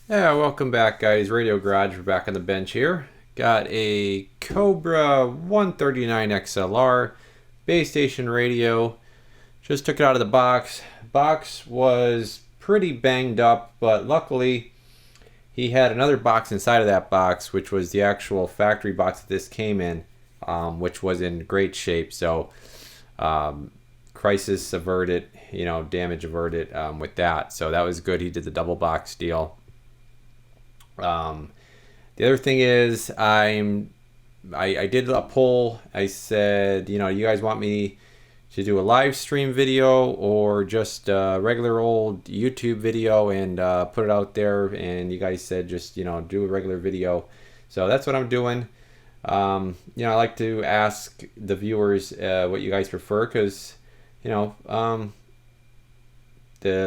Yeah, welcome back, guys. Radio Garage, we're back on the bench here. Got a Cobra 139 XLR base station radio. Just took it out of the box. Box was pretty banged up, but luckily he had another box inside of that box, which was the actual factory box that this came in, which was in great shape. So crisis averted, damage averted with that. So that was good. He did the double box deal. The other thing is I did a poll. I said, you guys want me to do a live stream video or just a regular old YouTube video and put it out there, and you guys said just do a regular video. So that's what I'm doing. I like to ask the viewers what you guys prefer, because the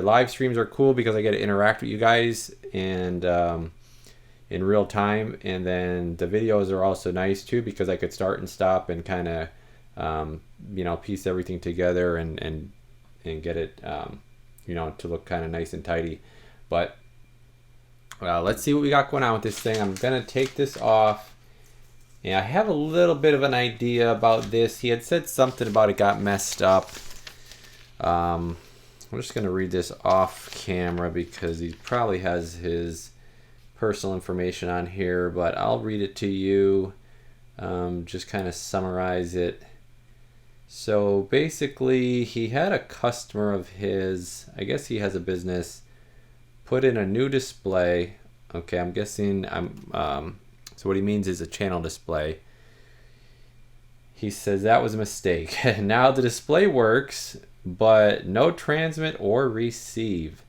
live streams are cool because I get to interact with you guys and in real time, and then the videos are also nice too because I could start and stop and kind of piece everything together and get it to look kind of nice and tidy. But let's see what we got going on with this thing. I'm gonna take this off, and I have a little bit of an idea about this. He had said something about it got messed up. I'm just gonna read this off camera because he probably has his personal information on here, but I'll read it to you, just kind of summarize it. So basically, he had a customer of his, I guess he has a business, put in a new display. Okay, I'm guessing so what he means is a channel display. He says that was a mistake. Now the display works, but no transmit or receive.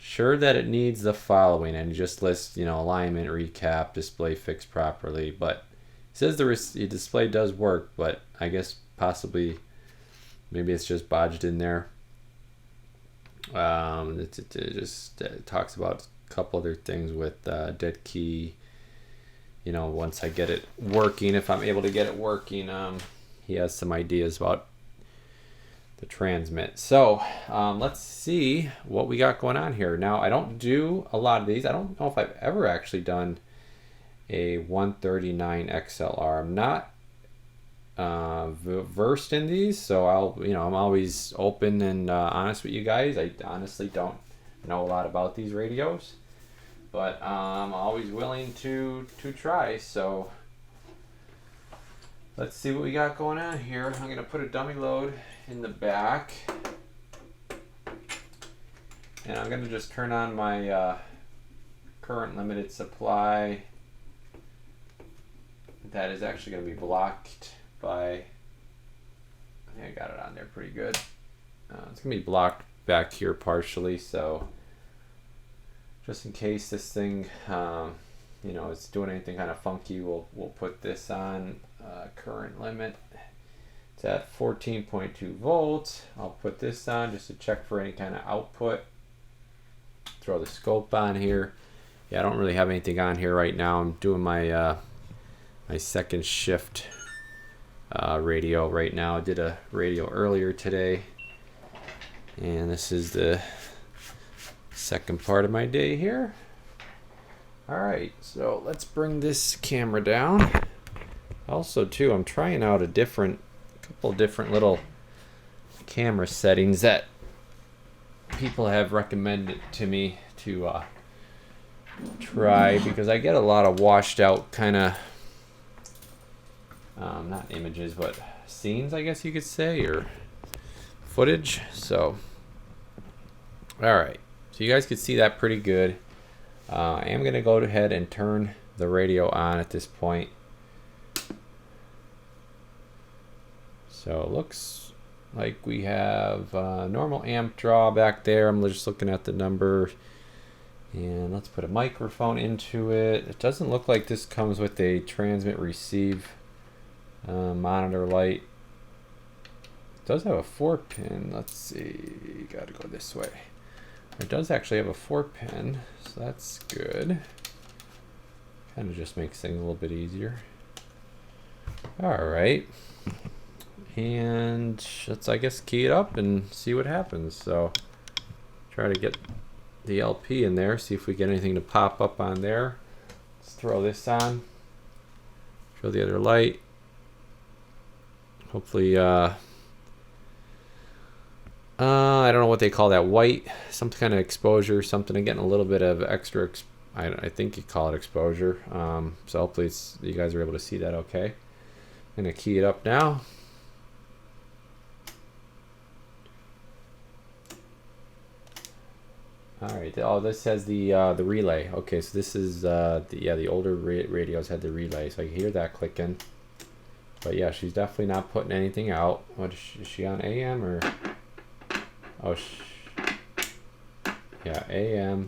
Sure that it needs the following, and just lists alignment, recap, display fixed properly. But it says the display does work, but I guess possibly maybe it's just bodged in there. It just talks about a couple other things with dead key. Once I get it working, if I'm able to get it working, he has some ideas about the transmit. So let's see what we got going on here. Now, I don't do a lot of these. I don't know if I've ever actually done a 139 XLR. I'm not versed in these, so I'm always open and honest with you guys. I honestly don't know a lot about these radios, but I'm always willing to try. So let's see what we got going on here. I'm gonna put a dummy load in the back, and I'm gonna just turn on my current limited supply. That is actually gonna be blocked by, I think I got it on there pretty good. It's gonna be blocked back here partially, so just in case this thing it's doing anything kind of funky, we'll put this on current limit. It's at 14.2 volts. I'll put this on just to check for any kind of output. Throw the scope on here. Yeah, I don't really have anything on here right now. I'm doing my my second shift radio right now. I did a radio earlier today, and this is the second part of my day here. All right, so let's bring this camera down. Also, too, I'm trying out a couple different little camera settings that people have recommended to me to try, because I get a lot of washed out kind of not images but scenes, I guess you could say, or footage. So alright, so you guys can see that pretty good. I am going to go ahead and turn the radio on at this point. So it looks like we have normal amp draw back there. I'm just looking at the number, and let's put a microphone into it. It doesn't look like this comes with a transmit receive monitor light. It does have a 4-pin. Let's see, gotta go this way. It does actually have a 4-pin, so that's good. Kind of just makes things a little bit easier. All right. And let's, I guess, key it up and see what happens. So try to get the LP in there, see if we get anything to pop up on there. Let's throw this on. Show the other light. Hopefully, I don't know what they call that, white, some kind of exposure, something. I'm getting a little bit of extra, I think you call it exposure. So hopefully you guys are able to see that okay. I'm gonna key it up now. All right. Oh, this has the relay. Okay, so this is the older radios had the relay, so I can hear that clicking. But yeah, she's definitely not putting anything out. What is she on AM or? Oh, yeah, AM.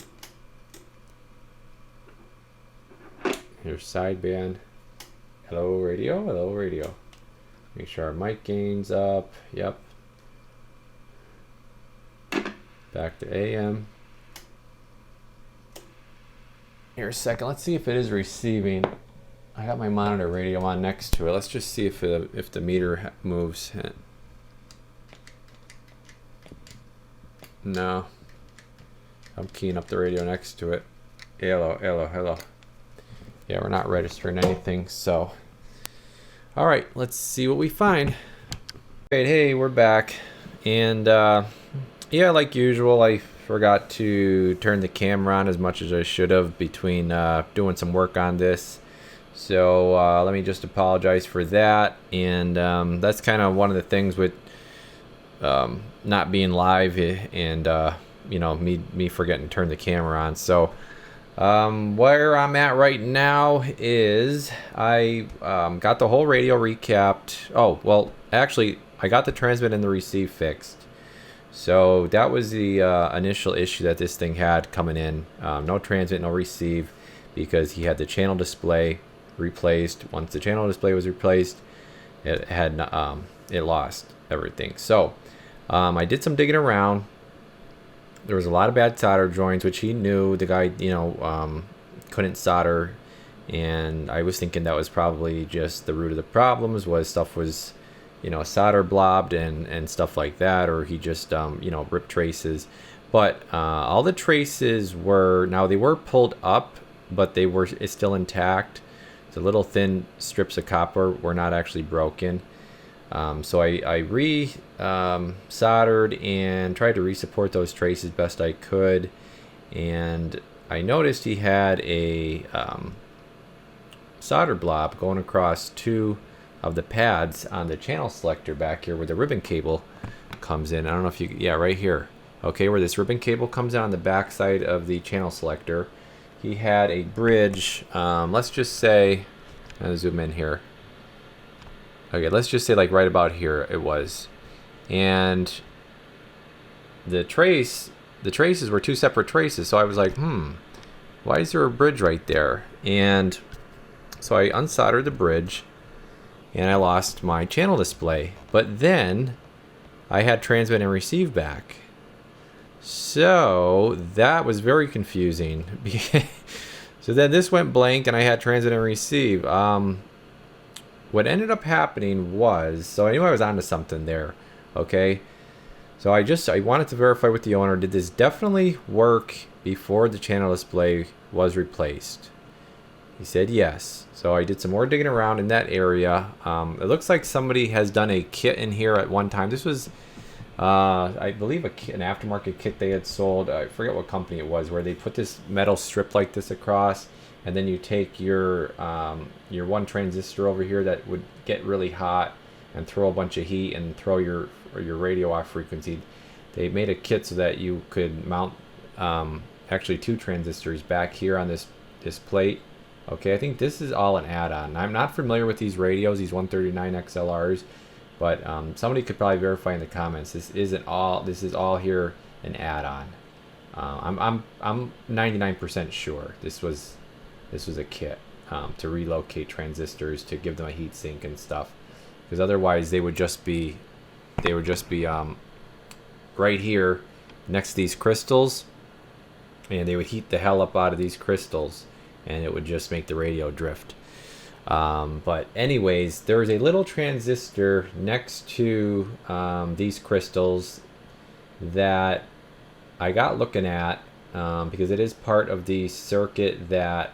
Here's sideband. Hello radio. Hello radio. Make sure our mic gain's up. Yep. Back to AM. Here a second. Let's see if it is receiving. I got my monitor radio on next to it. Let's just see if the meter moves. No. I'm keying up the radio next to it. Hello, hello, hello. Yeah, we're not registering anything. So, all right. Let's see what we find. Great. Hey, we're back, and yeah, like usual, I forgot to turn the camera on as much as I should have between doing some work on this. So let me just apologize for that. And that's kind of one of the things with not being live and you know, me forgetting to turn the camera on. So where I'm at right now is I got the whole radio recapped. Oh, well, actually, I got the transmit and the receive fixed. So that was the initial issue that this thing had coming in. No transmit, no receive, because he had the channel display replaced. Once the channel display was replaced, it had it lost everything. So I did some digging around. There was a lot of bad solder joints, which he knew. The guy, you know, couldn't solder, and I was thinking that was probably just the root of the problems. Was stuff was, you know, solder blobbed and stuff like that, or he just you know, ripped traces. But all the traces were, now they were pulled up, but they were still intact. The little thin strips of copper were not actually broken. So I soldered and tried to resupport those traces best I could. And I noticed he had a solder blob going across two of the pads on the channel selector back here where the ribbon cable comes in. I don't know if you, yeah, right here. Okay, where this ribbon cable comes in on the back side of the channel selector. He had a bridge, let's just say, I'll zoom in here. Okay, let's just say like right about here it was. And the traces were two separate traces. So I was like, why is there a bridge right there? And so I unsoldered the bridge and I lost my channel display. But then I had transmit and receive back. So that was very confusing. So then this went blank and I had transmit and receive. What ended up happening was, so I knew I was onto something there. Okay. So I wanted to verify with the owner, did this definitely work before the channel display was replaced? He said yes. So I did some more digging around in that area. It looks like somebody has done a kit in here at one time. This was, I believe, an aftermarket kit they had sold. I forget what company it was, where they put this metal strip like this across, and then you take your one transistor over here that would get really hot and throw a bunch of heat and throw your radio off frequency. They made a kit so that you could mount actually two transistors back here on this plate. Okay, I think this is all an add-on. I'm not familiar with these radios, these 139 XLRs, but somebody could probably verify in the comments. This is all here an add-on. I'm 99% sure this was a kit to relocate transistors, to give them a heat sink and stuff, because otherwise they would just be right here next to these crystals, and they would heat the hell up out of these crystals, and it would just make the radio drift. But anyways, there's a little transistor next to these crystals that I got looking at, because it is part of the circuit that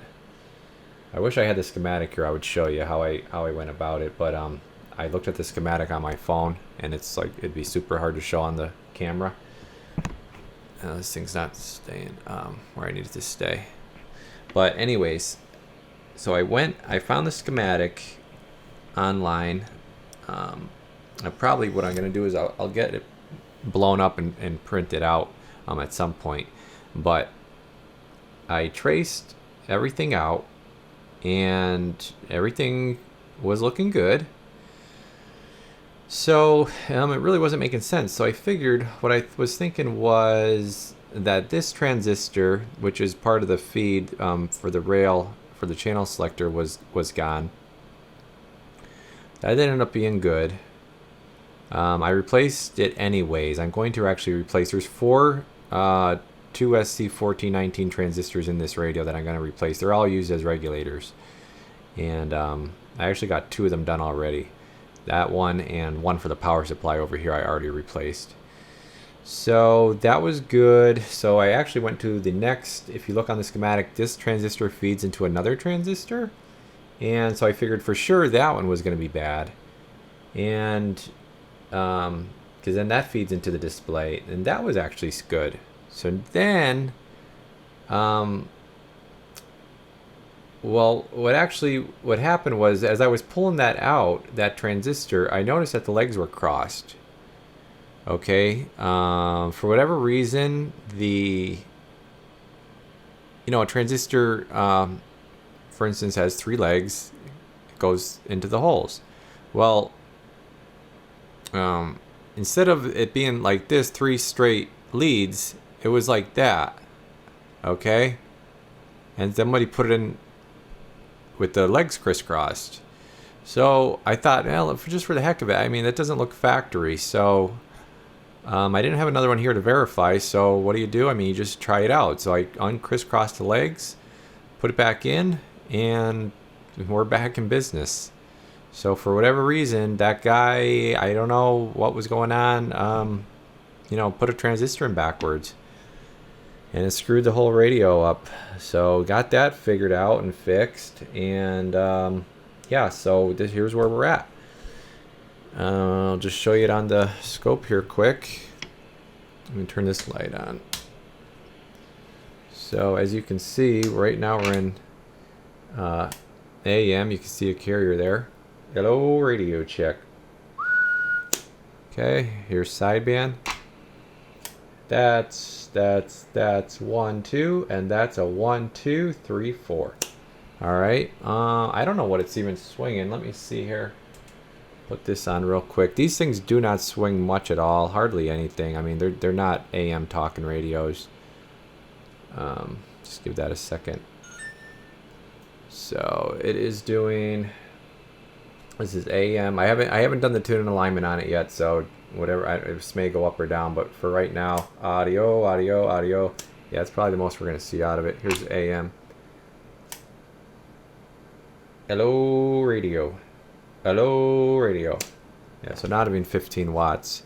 I wish I had the schematic here. I would show you how I went about it, but I looked at the schematic on my phone, and it's like it'd be super hard to show on the camera. This thing's not staying where I need it to stay. But anyways, so I found the schematic online. Probably what I'm going to do is I'll get it blown up and print it out at some point. But I traced everything out, and everything was looking good. So it really wasn't making sense. So I figured what I was thinking was that this transistor, which is part of the feed for the rail for the channel selector, was gone. That ended up being good. I replaced it anyways. I'm going to actually replace. There's four 2SC1419 transistors in this radio that I'm going to replace. They're all used as regulators, and I actually got 2 of them done already. That one and one for the power supply over here I already replaced. So that was good. So I actually went to the next, if you look on the schematic, this transistor feeds into another transistor. And so I figured for sure that one was going to be bad. And because then that feeds into the display, and that was actually good. So then, well, what happened was, as I was pulling that out, that transistor, I noticed that the legs were crossed. Okay, for whatever reason, a transistor, for instance, has 3 legs. It goes into the holes. Well, instead of it being like this, 3 straight leads, it was like that. Okay, and somebody put it in with the legs crisscrossed. So I thought, well, just for the heck of it, I mean, that doesn't look factory. So I didn't have another one here to verify. So what do? I mean, you just try it out. So I uncrisscrossed the legs, put it back in, and we're back in business. So for whatever reason, that guy, I don't know what was going on, put a transistor in backwards. And it screwed the whole radio up. So got that figured out and fixed. And yeah, so here's where we're at. I'll just show you it on the scope here quick. Let me turn this light on. So as you can see, right now we're in AM. You can see a carrier there. Hello, radio check. Okay, here's sideband. That's 1 2, and that's a 1 2 3 4. All right. I don't know what it's even swinging. Let me see here. Put this on real quick. These things do not swing much at all, hardly anything. I mean, they're not AM talking radios. Just give that a second. So it is doing. This is AM. I haven't done the tune and alignment on it yet, so whatever, it may go up or down, but for right now, audio. Yeah, that's probably the most we're going to see out of it. Here's AM. Hello, radio. Yeah, so not even 15 watts.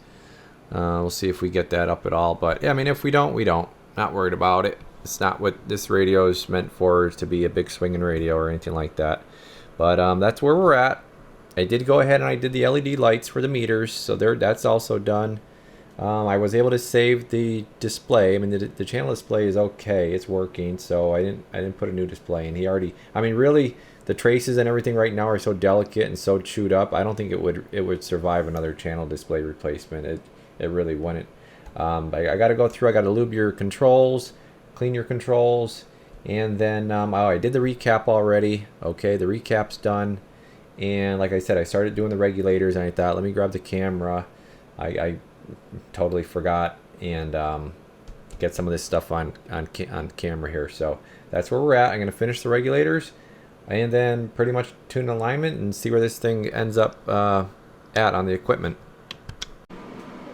We'll see if we get that up at all, but yeah, I mean, if we don't, we don't. Not worried about it. It's not what this radio is meant for, to be a big swinging radio or anything like that. But that's where we're at. I did go ahead and I did the LED lights for the meters, so that's also done. I was able to save the display. I mean, the channel display is okay, it's working, so I didn't put a new display in. I mean, really, the traces and everything right now are so delicate and so chewed up. I don't think it would survive another channel display replacement. It really wouldn't. I got to go through. I got to lube your controls, clean your controls, and then I did the recap already. Okay, the recap's done. And like I said, I started doing the regulators, and I thought, let me grab the camera. I totally forgot, and get some of this stuff on camera here. So that's where we're at. I'm going to finish the regulators, and then pretty much tune alignment and see where this thing ends up at on the equipment.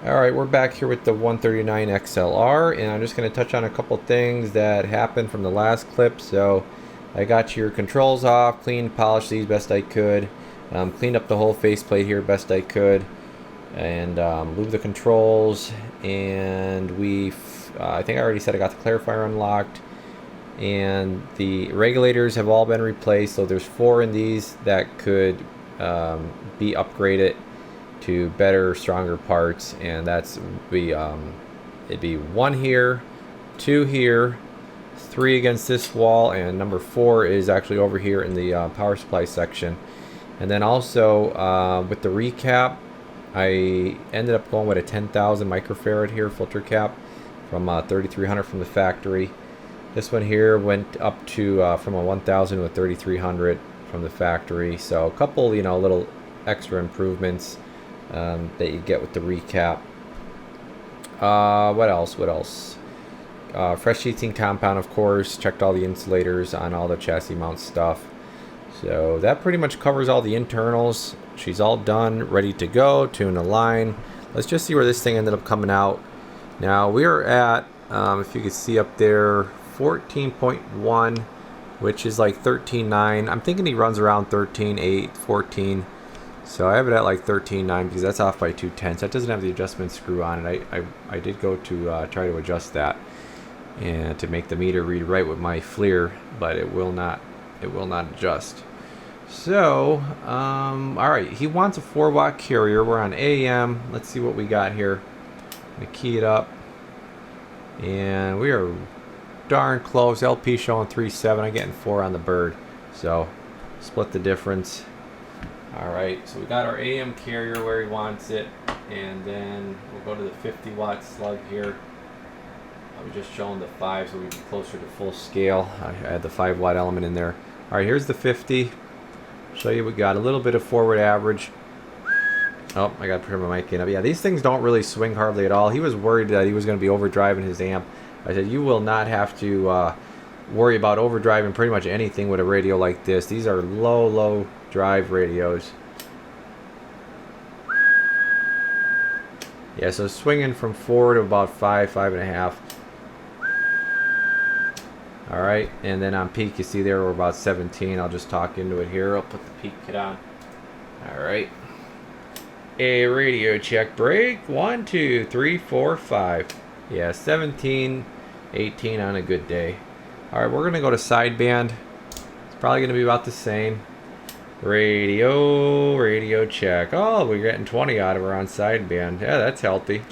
All right, we're back here with the 139 XLR, and I'm just going to touch on a couple things that happened from the last clip. So I got your controls off, cleaned, polished these best I could, cleaned up the whole faceplate here best I could, and lubed the controls, and we I think I already said I got the clarifier unlocked, and the regulators have all been replaced. So there's 4 in these that could be upgraded to better, stronger parts, and that's it'd be 1 here, 2 here, 3 against this wall, and number 4 is actually over here in the power supply section. And then also with the recap, I ended up going with a 10,000 microfarad here filter cap from 3300 from the factory. This one here went up to from a 1000 to a 3300 from the factory. So a couple, little extra improvements that you get with the recap. What else? Fresh heating compound, of course. Checked all the insulators on all the chassis mount stuff. So that pretty much covers all the internals. She's all done, ready to go, tune a line. Let's just see where this thing ended up coming out. Now we are at, if you can see up there, 14.1, which is like 13.9. I'm thinking he runs around 13.8, 14. So I have it at like 13.9 because that's off by 2/10. That doesn't have the adjustment screw on it. I did go to try to adjust that and to make the meter read right with my FLIR, but it will not adjust. So all right, he wants a 4-watt carrier. We're on AM. Let's see what we got here. I'm gonna key it up, and we are darn close. LP showing 3.7. I'm getting 4 on the bird, so split the difference. All right, so we got our AM carrier where he wants it, and then we'll go to the 50-watt slug here. I was just showing the 5 so we get closer to full scale. I had the 5-watt element in there. All right, here's the 50. Show you we got a little bit of forward average. Oh, I got to turn my mic in. Yeah, these things don't really swing hardly at all. He was worried that he was going to be overdriving his amp. I said, you will not have to worry about overdriving pretty much anything with a radio like this. These are low drive radios. Yeah, so swinging from 4 to about 5, 5.5. All right, and then on peak, you see there we're about 17. I'll just talk into it here. I'll put the peak kit on. All right. A radio check break. 1, 2, 3, 4, 5. Yeah, 17, 18 on a good day. All right, we're gonna go to sideband. It's probably gonna be about the same. Radio check. Oh, we're getting 20 out of her on sideband. Yeah, that's healthy.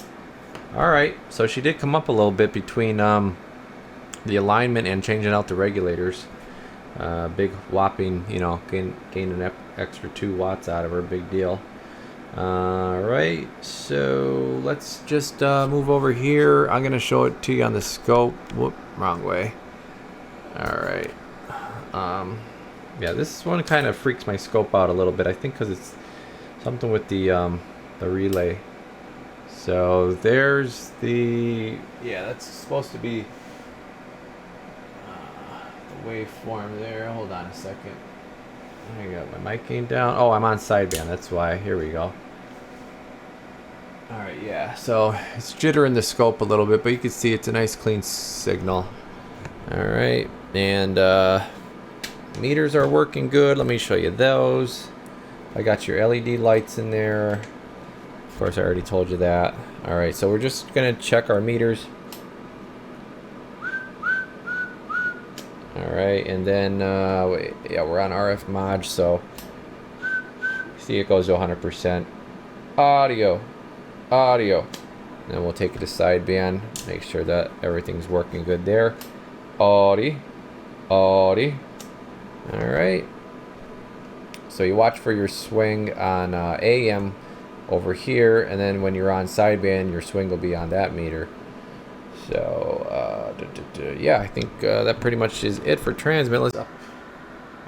All right, so she did come up a little bit between the alignment and changing out the regulators. Big whopping, gaining an extra 2 watts out of her. Big deal. All right, so let's just move over here. I'm gonna show it to you on the scope. Whoop, wrong way. All right. Yeah, this one kind of freaks my scope out a little bit. I think because it's something with the relay. So there's the, that's supposed to be the waveform there. Hold on a second. I got my mic gain down. Oh, I'm on sideband. That's why. Here we go. All right, yeah. So it's jittering the scope a little bit, but you can see it's a nice clean signal. All right, and meters are working good. Let me show you those. I got your LED lights in there. Of course, I already told you that. All right, so we're just gonna check our meters. All right, and then we're on RF mod, so see it goes to 100%. Audio. Then we'll take it to sideband. Make sure that everything's working good there. Audio. All right. So you watch for your swing on AM over here, and then when you're on sideband, your swing will be on that meter. So yeah, I think that pretty much is it for transmit. All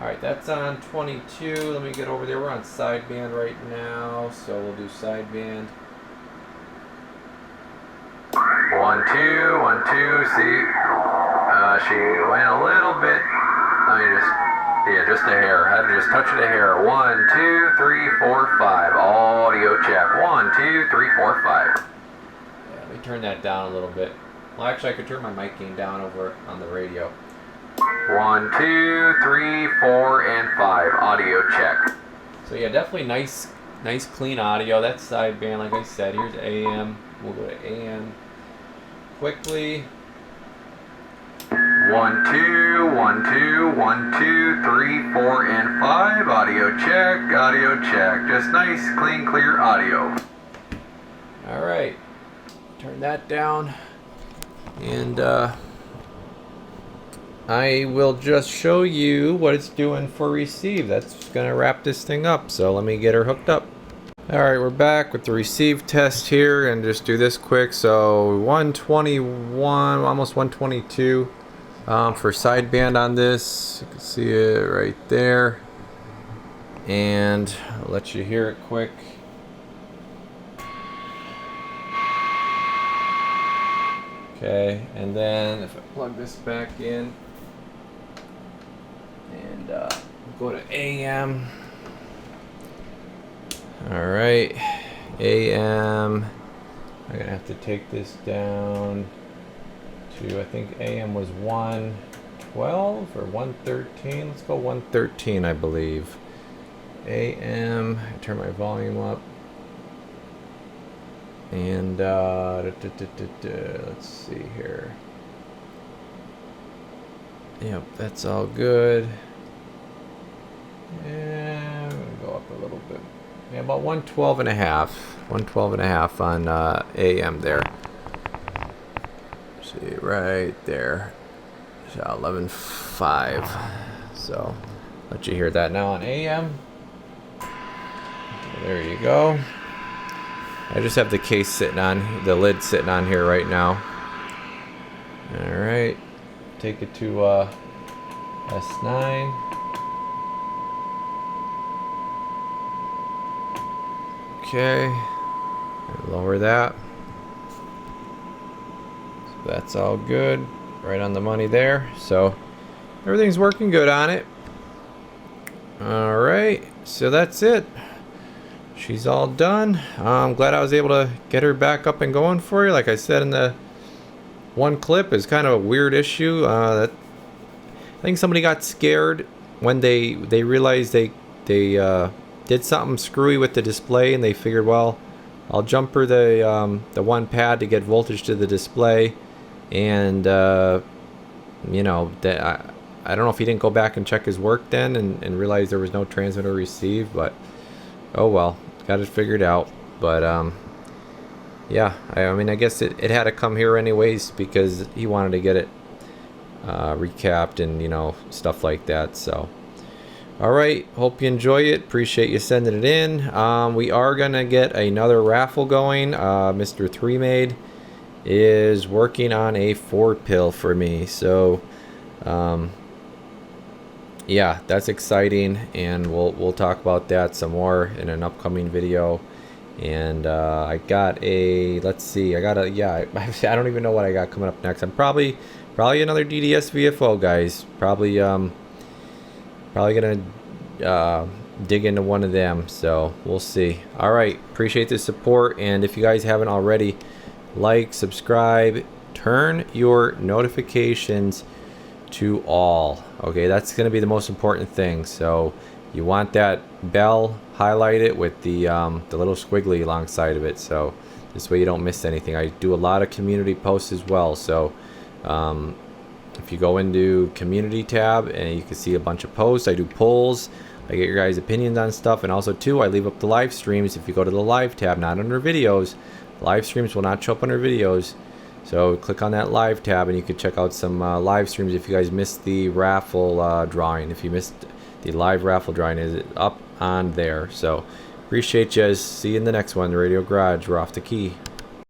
right, that's on 22. Let me get over there. We're on sideband right now, so we'll do sideband. 1, 2, 1, 2. See, she went a little bit. Let me just a hair. I had to just touch it a hair. 1, 2, 3, 4, 5. Audio check. 1, 2, 3, 4, 5. Yeah, let me turn that down a little bit. Well, actually, I could turn my mic gain down over on the radio. 1, 2, 3, 4, and 5. Audio check. So yeah, definitely nice clean audio. That's sideband, like I said. Here's AM. We'll go to AM. quickly. 1, 2, 1, 2, 1, 2, 3, 4, and 5. Audio check, audio check. Just nice, clean, clear audio. Alright, turn that down. And I will just show you what it's doing for receive. That's gonna wrap this thing up. So let me get her hooked up. Alright, we're back with the receive test here, and just do this quick. So 121, almost 122 for sideband on this. You can see it right there. And I'll let you hear it quick. Okay, and then if I plug this back in and go to AM. Alright, AM, I'm gonna have to take this down to, I think AM was 112 or 113. Let's go 113, I believe. AM, turn my volume up. And let's see here. Yep, that's all good. And I'm gonna go up a little bit. Yeah, about 112 and a half. 112 and a half on AM there. See, right there. So 11.5. So let you hear that now on AM. There you go. I just have the case sitting on, the lid sitting on here right now. Alright, take it to S9. Okay, lower that. So that's all good, right on the money there. So everything's working good on it. Alright, so that's it. She's all done. I'm glad I was able to get her back up and going for you. Like I said in the one clip, it's kind of a weird issue. I think somebody got scared when they realized they did something screwy with the display, and they figured, well, I'll jumper the one pad to get voltage to the display, and you know, that I don't know if he didn't go back and check his work then and realize there was no transmit or receive, but oh well, got it figured out. But yeah, I mean, I guess it had to come here anyways because he wanted to get it recapped and, you know, stuff like that. So alright, hope you enjoy it. Appreciate you sending it in. We are gonna get another raffle going. Mr. 3Made is working on a 4-pill for me, so yeah, that's exciting, and we'll talk about that some more in an upcoming video. And I got a, let's see, I got a, yeah, I don't even know what I got coming up next. I'm probably another DDS VFO, guys. Probably gonna dig into one of them, so we'll see. All right, appreciate the support, and if you guys haven't already, like, subscribe, turn your notifications to all. Okay, that's going to be the most important thing. So you want that bell highlighted with the little squiggly alongside of it, so this way you don't miss anything. I do a lot of community posts as well, so if you go into community tab and you can see a bunch of posts, I do polls, I get your guys' opinions on stuff, and also too, I leave up the live streams. If you go to the live tab, not under videos, live streams will not show up under videos. So click on that live tab and you can check out some live streams if you guys missed the raffle drawing. If you missed the live raffle drawing, is it up on there. So appreciate you. See you in the next one. The Radio Garage. We're off the key.